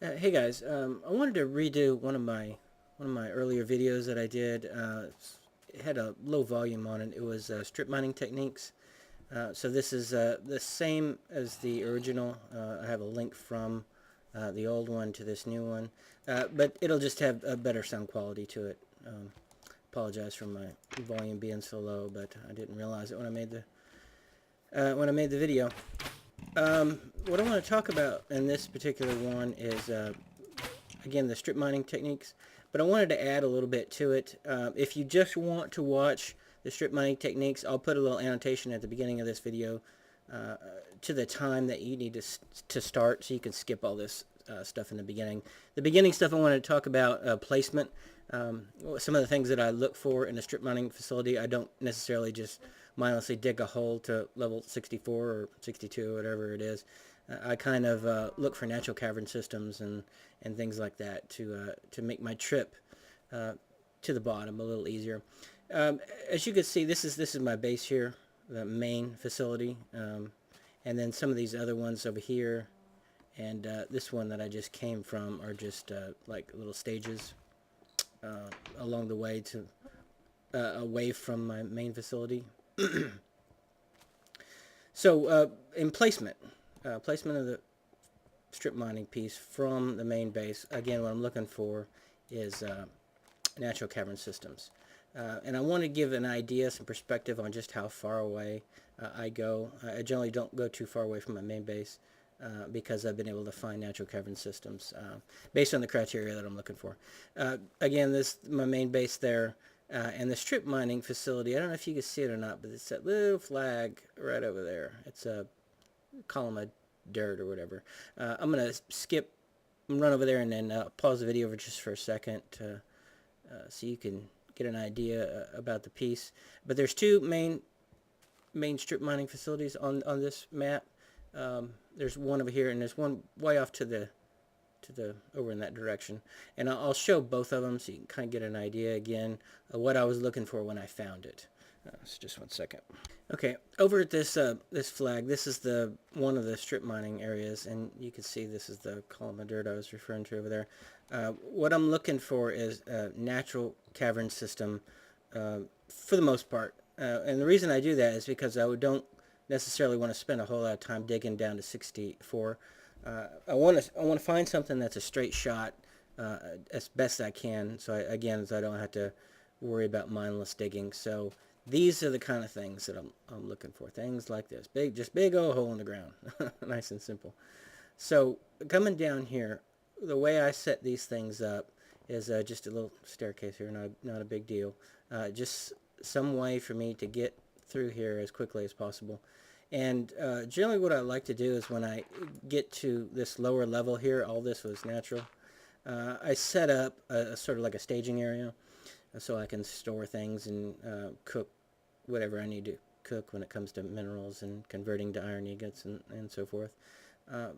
Hey guys, I wanted to redo one of my earlier videos that I did. It had a low volume on it. It was strip mining techniques. So this is the same as the original. I have a link from the old one to this new one, but it'll just have a better sound quality to it. Apologize for my volume being so low, but I didn't realize it when I made the video. What I want to talk about in this particular one is, again, the strip mining techniques, but I wanted to add a little bit to it. If you just want to watch the strip mining techniques, I'll put a little annotation at the beginning of this video to the time that you need to start, so you can skip all this stuff in the beginning. The beginning stuff I wanted to talk about placement. Some of the things that I look for in a strip mining facility. I don't necessarily just mindlessly dig a hole to level 64 or 62, whatever it is. I kind of look for natural cavern systems and things like that to make my trip to the bottom a little easier. As you can see, this is my base here, the main facility, and then some of these other ones over here, and this one that I just came from are just like little stages along the way to away from my main facility. So in placement of the strip mining piece from the main base, again, what I'm looking for is natural cavern systems. And I want to give an idea, some perspective on just how far away I go. I generally don't go too far away from my main base because I've been able to find natural cavern systems based on the criteria that I'm looking for. Again, this my main base there. And the strip mining facility, I don't know if you can see it or not, but it's that little flag right over there. It's a column of dirt or whatever. I'm going to skip and run over there and then pause the video for just for a second so you can get an idea about the piece. But there's two main strip mining facilities on this map. There's one over here, and there's one way off to the over in that direction, and I'll show both of them so you can kind of get an idea again of what I was looking for when I found it. So just one second. Okay, over at this this flag, this is the one of the strip mining areas, and you can see this is the column of dirt I was referring to over there. What I'm looking for is a natural cavern system for the most part, and the reason I do that is because I don't necessarily want to spend a whole lot of time digging down to 64. I want to find something that's a straight shot as best I can. So I don't have to worry about mindless digging. So these are the kind of things that I'm looking for. Things like this, big old hole in the ground, nice and simple. So coming down here, the way I set these things up is just a little staircase here, not a big deal. Just some way for me to get through here as quickly as possible. And generally what I like to do is when I get to this lower level here, all this was natural, I set up a sort of like a staging area so I can store things and cook whatever I need to cook when it comes to minerals and converting to iron ingots and so forth.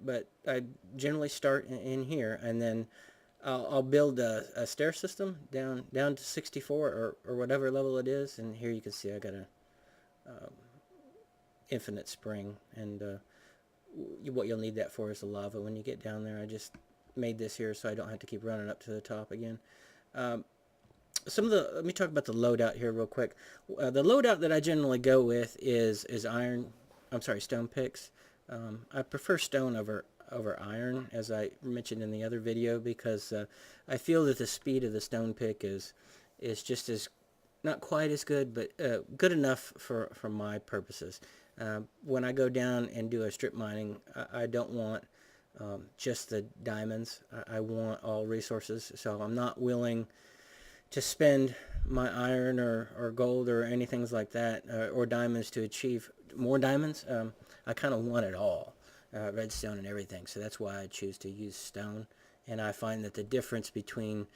But I generally start in here, and then I'll build a stair system down to 64 or whatever level it is. And here you can see I got a infinite spring, and what you'll need that for is the lava when you get down there. I just made this here so I don't have to keep running up to the top again. Let me talk about the loadout here real quick. The loadout that I generally go with is stone picks. I prefer stone over iron, as I mentioned in the other video, because I feel that the speed of the stone pick is just as not quite as good, but good enough for my purposes. When I go down and do a strip mining, I don't want just the diamonds. I want all resources, so I'm not willing to spend my iron or gold or anything like that, or diamonds to achieve more diamonds. I kind of want it all, redstone and everything, so that's why I choose to use stone. And I find that the difference between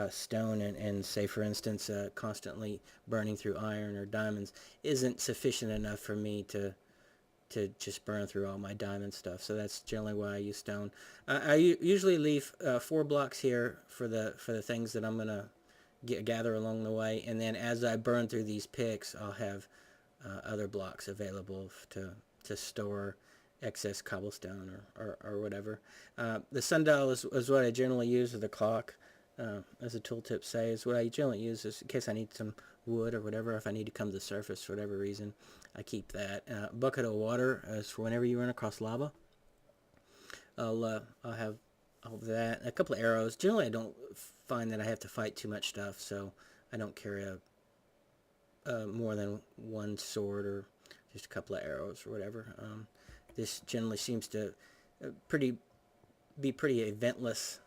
stone and say, for instance, constantly burning through iron or diamonds isn't sufficient enough for me to just burn through all my diamond stuff. So that's generally why I use stone. I usually leave 4 blocks here for the things that I'm gonna gather along the way, and then as I burn through these picks, I'll have other blocks available to store excess cobblestone or whatever. The sundial is what I generally use with the clock. As the tooltip says, what I generally use is in case I need some wood or whatever. If I need to come to the surface for whatever reason, I keep that. Bucket of water is for whenever you run across lava. I'll have all that. A couple of arrows. Generally, I don't find that I have to fight too much stuff, so I don't carry more than one sword or just a couple of arrows or whatever. This generally seems to be pretty eventless.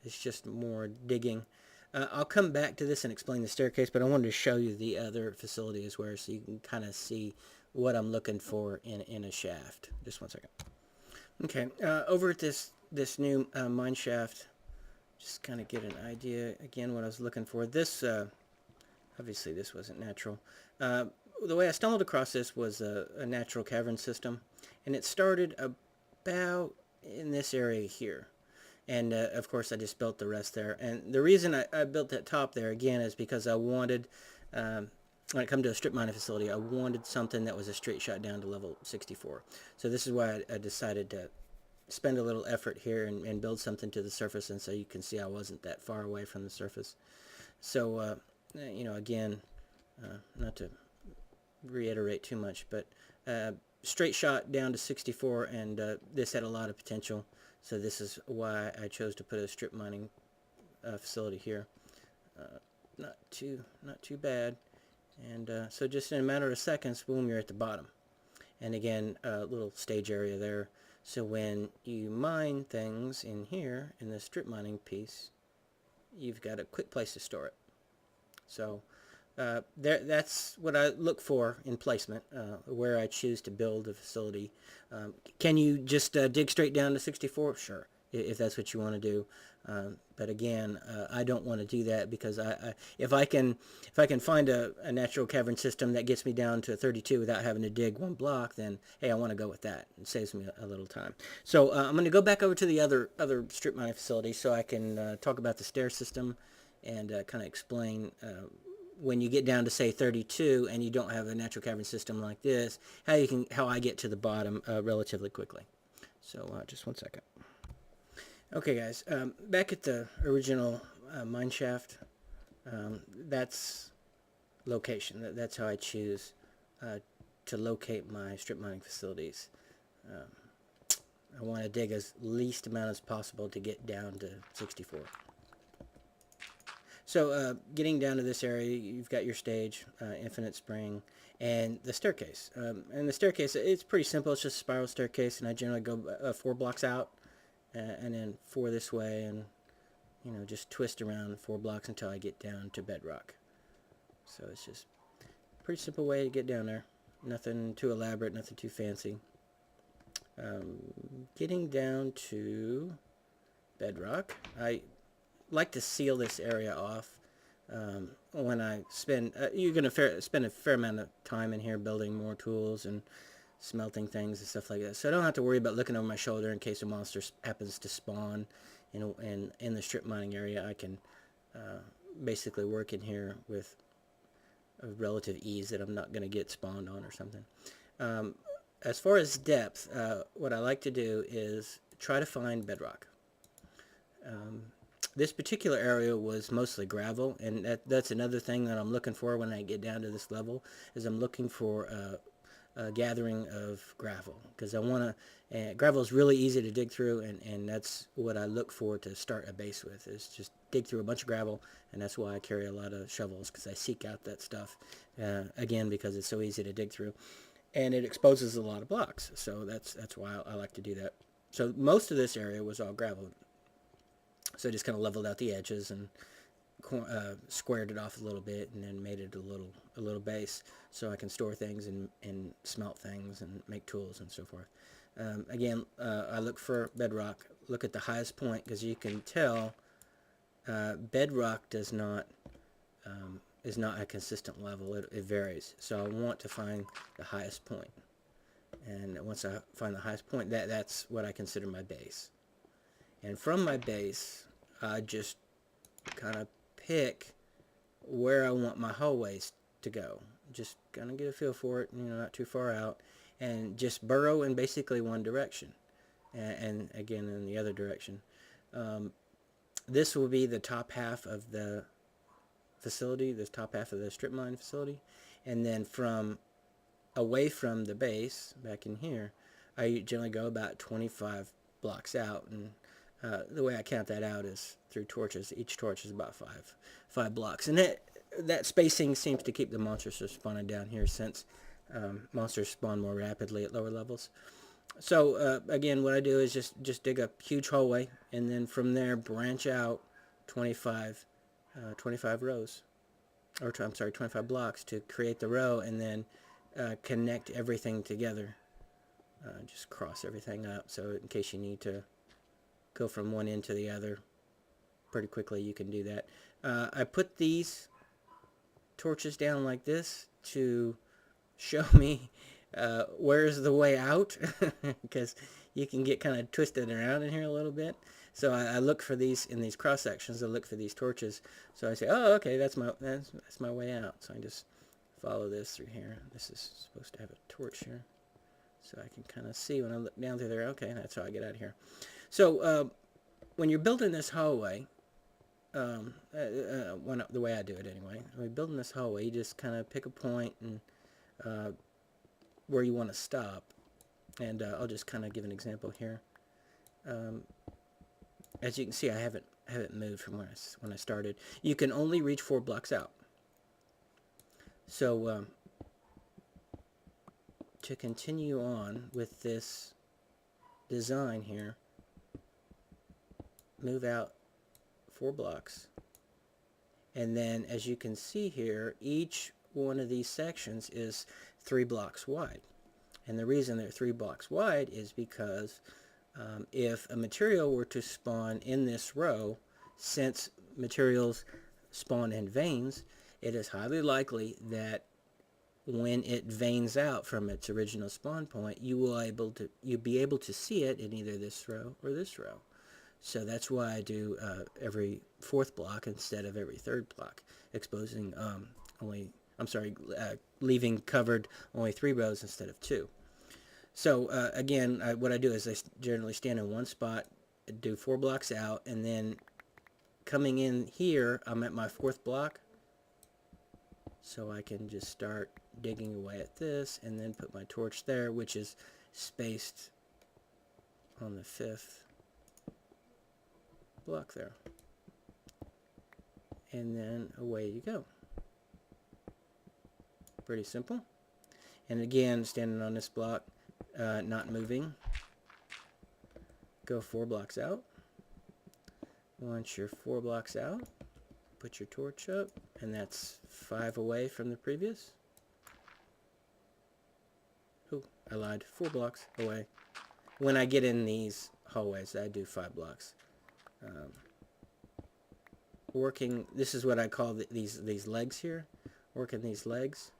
It's just more digging. I'll come back to this and explain the staircase, but I wanted to show you the other facility as well, so you can kind of see what I'm looking for in a shaft. Just one second. Okay, over at this new mine shaft, just kind of get an idea again what I was looking for. This obviously this wasn't natural. The way I stumbled across this was a natural cavern system, and it started about in this area here. And of course I just built the rest there. And the reason I built that top there again is because I wanted, when it comes to a strip mining facility, I wanted something that was a straight shot down to level 64. So this is why I decided to spend a little effort here and build something to the surface, and so you can see I wasn't that far away from the surface. So you know, again, not to reiterate too much, but straight shot down to 64, and this had a lot of potential. So this is why I chose to put a strip mining facility here. Not too bad. And so just in a matter of seconds, boom, you're at the bottom. And again, a little stage area there. So when you mine things in here, in the strip mining piece, you've got a quick place to store it. So that's what I look for in placement, where I choose to build a facility. Can you just dig straight down to 64? Sure, if that's what you want to do. But again, I don't want to do that, because if I can find a natural cavern system that gets me down to 32 without having to dig one block, then hey, I want to go with that. It saves me a little time. So I'm going to go back over to the other strip mining facility so I can talk about the stair system and kind of explain when you get down to say 32 and you don't have a natural cavern system like this, how I get to the bottom relatively quickly. So just one second. Okay, guys, back at the original mine shaft, that's location. That's how I choose to locate my strip mining facilities. I want to dig as least amount as possible to get down to 64. So getting down to this area, you've got your stage, infinite spring, and the staircase. And the staircase, it's pretty simple. It's just a spiral staircase, and I generally go 4 blocks out, and then 4 this way, and you know, just twist around 4 blocks until I get down to bedrock. So it's just a pretty simple way to get down there. Nothing too elaborate, nothing too fancy. Getting down to bedrock, I like to seal this area off. When I spend, you're going to spend a fair amount of time in here building more tools and smelting things and stuff like that. So I don't have to worry about looking over my shoulder in case a monster happens to spawn in the strip mining area. I can basically work in here with a relative ease that I'm not going to get spawned on or something. As far as depth, what I like to do is try to find bedrock. This particular area was mostly gravel, and that's another thing that I'm looking for when I get down to this level, is I'm looking for a gathering of gravel, because I want to, gravel is really easy to dig through, and that's what I look for to start a base with, is just dig through a bunch of gravel, and that's why I carry a lot of shovels, because I seek out that stuff, again, because it's so easy to dig through, and it exposes a lot of blocks, so that's why I like to do that. So most of this area was all gravel. So I just kind of leveled out the edges and squared it off a little bit, and then made it a little base so I can store things and smelt things and make tools and so forth. Again, I look for bedrock. Look at the highest point, because you can tell bedrock is not a consistent level. It varies. So I want to find the highest point, and once I find the highest point, that's what I consider my base. And from my base, I just kind of pick where I want my hallways to go. Just kind of get a feel for it, you know, not too far out. and just burrow in basically one direction, and again in the other direction. This will be the top half of the facility, this top half of the strip mine facility, and then from away from the base back in here, I generally go about 25 blocks out, and the way I count that out is through torches. Each torch is about five blocks, and that spacing seems to keep the monsters from spawning down here, since monsters spawn more rapidly at lower levels. So again, what I do is just dig a huge hallway, and then from there branch out 25 rows, or I'm sorry, 25 blocks to create the row, and then connect everything together. Just cross everything up, so in case you need to go from one end to the other pretty quickly, you can do that. I put these torches down like this to show me where's the way out, because you can get kind of twisted around in here a little bit. So I look for these in these cross sections. I look for these torches. So I say, oh, okay, that's my way out. So I just follow this through here. This is supposed to have a torch here, so I can kind of see when I look down through there. Okay, that's how I get out of here. So when you're building this hallway, the way I do it anyway, when you're building this hallway, you just kind of pick a point and where you want to stop. And I'll just kind of give an example here. As you can see, I haven't moved from when I started. You can only reach 4 blocks out. So to continue on with this design here, move out 4 blocks, and then as you can see here, each one of these sections is 3 blocks wide. And the reason they're 3 blocks wide is because if a material were to spawn in this row, since materials spawn in veins, it is highly likely that when it veins out from its original spawn point, you'll be able to see it in either this row or this row. So that's why I do every 4th block instead of every 3rd block, exposing leaving covered only 3 rows instead of 2. So again, what I do is I generally stand in one spot, do 4 blocks out, and then coming in here, I'm at my 4th block, so I can just start digging away at this, and then put my torch there, which is spaced on the 5th block there. And then away you go. Pretty simple. And again, standing on this block, not moving, go 4 blocks out. Once you're 4 blocks out, put your torch up, and that's 5 away from the previous. Oh, I lied, 4 blocks away. When I get in these hallways, I do 5 blocks. Working, this is what I call these legs here, working these legs.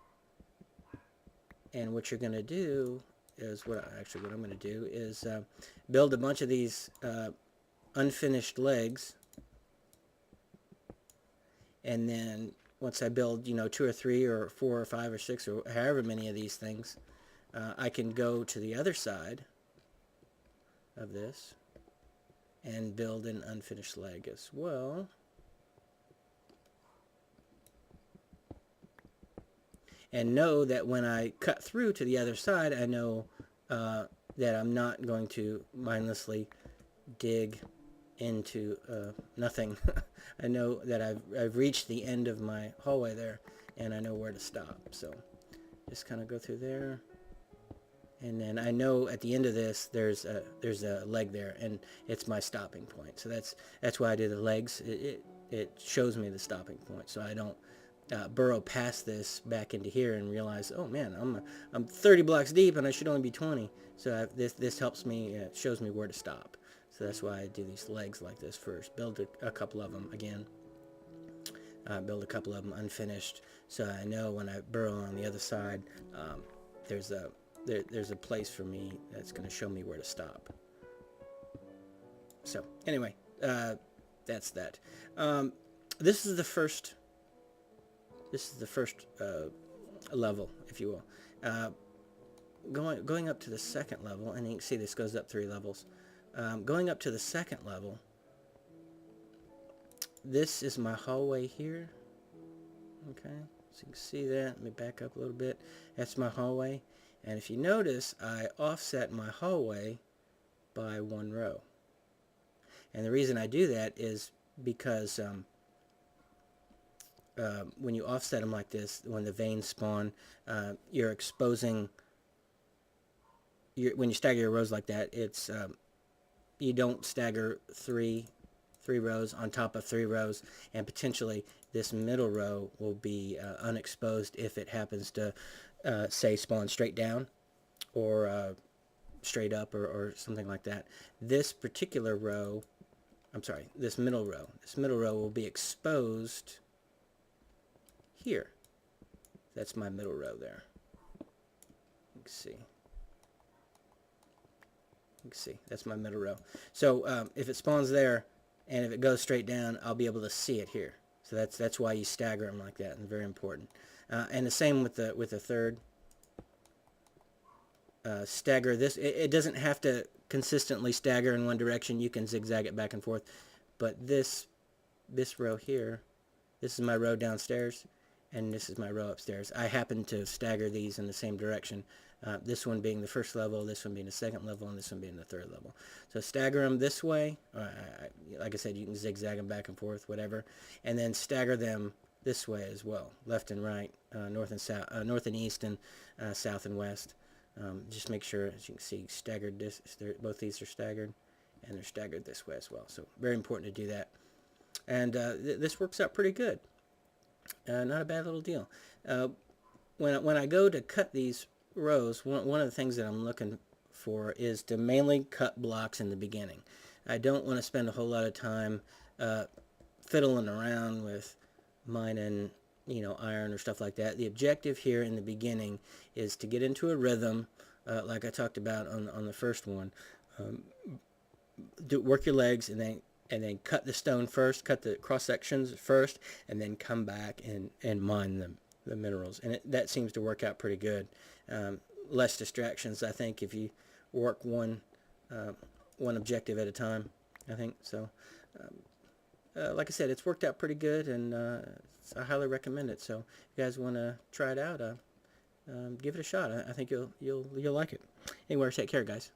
And what you're going to do is, what I'm going to do is build a bunch of these unfinished legs, and then once I build 2 or 3 or 4 or 5 or 6 or however many of these things, I can go to the other side of this and build an unfinished leg as well. And know that when I cut through to the other side, I know that I'm not going to mindlessly dig into nothing. I know that I've reached the end of my hallway there, and I know where to stop. So just kind of go through there, and then I know at the end of this there's a leg there, and it's my stopping point. So that's why I do the legs. It shows me the stopping point, so I don't burrow past this back into here and realize, oh man, I'm 30 blocks deep and I should only be 20. So this helps me, shows me where to stop. So that's why I do these legs like this first. Build a couple of them again. Build a couple of them unfinished, so I know when I burrow on the other side, there's a place for me that's going to show me where to stop. So anyway, that's that. This is the first level, if you will. going up to the second level, and you can see this goes up 3 levels. Going up to the second level, this is my hallway here. Okay, so you can see that. Let me back up a little bit. That's my hallway, and if you notice, I offset my hallway by 1 row. And the reason I do that is because when you offset them like this, when the veins spawn, you're exposing. When you stagger your rows like that, it's you don't stagger three rows on top of 3 rows, and potentially this middle row will be unexposed if it happens to say spawn straight down or straight up or something like that. This particular row, I'm sorry, this middle row will be exposed here. That's my middle row there. You can see. You can see that's my middle row. So if it spawns there and if it goes straight down, I'll be able to see it here. So that's why you stagger them like that, and very important. And the same with the third. Stagger this. It doesn't have to consistently stagger in one direction. You can zigzag it back and forth. But this row here, this is my row downstairs, and this is my row upstairs. I happen to stagger these in the same direction. This one being the first level, this one being the second level, and this one being the third level. So stagger them this way. Like I said, you can zigzag them back and forth, whatever. And then stagger them this way as well, left and right, north and south, north and east, and south and west. Just make sure, as you can see, staggered this. Both these are staggered, and they're staggered this way as well. So very important to do that. And this works out pretty good. Not a bad little deal. When I go to cut these rows, one of the things that I'm looking for is to mainly cut blocks in the beginning. I don't want to spend a whole lot of time fiddling around with mining, iron or stuff like that. The objective here in the beginning is to get into a rhythm, like I talked about on the first one. Work your legs and then cut the stone first, cut the cross sections first, and then come back and mine the minerals. And that seems to work out pretty good. Less distractions, I think, if you work one objective at a time, I think. So, like I said, it's worked out pretty good, and I highly recommend it. So, if you guys want to try it out, give it a shot. I think you'll like it. Anyway, take care, guys.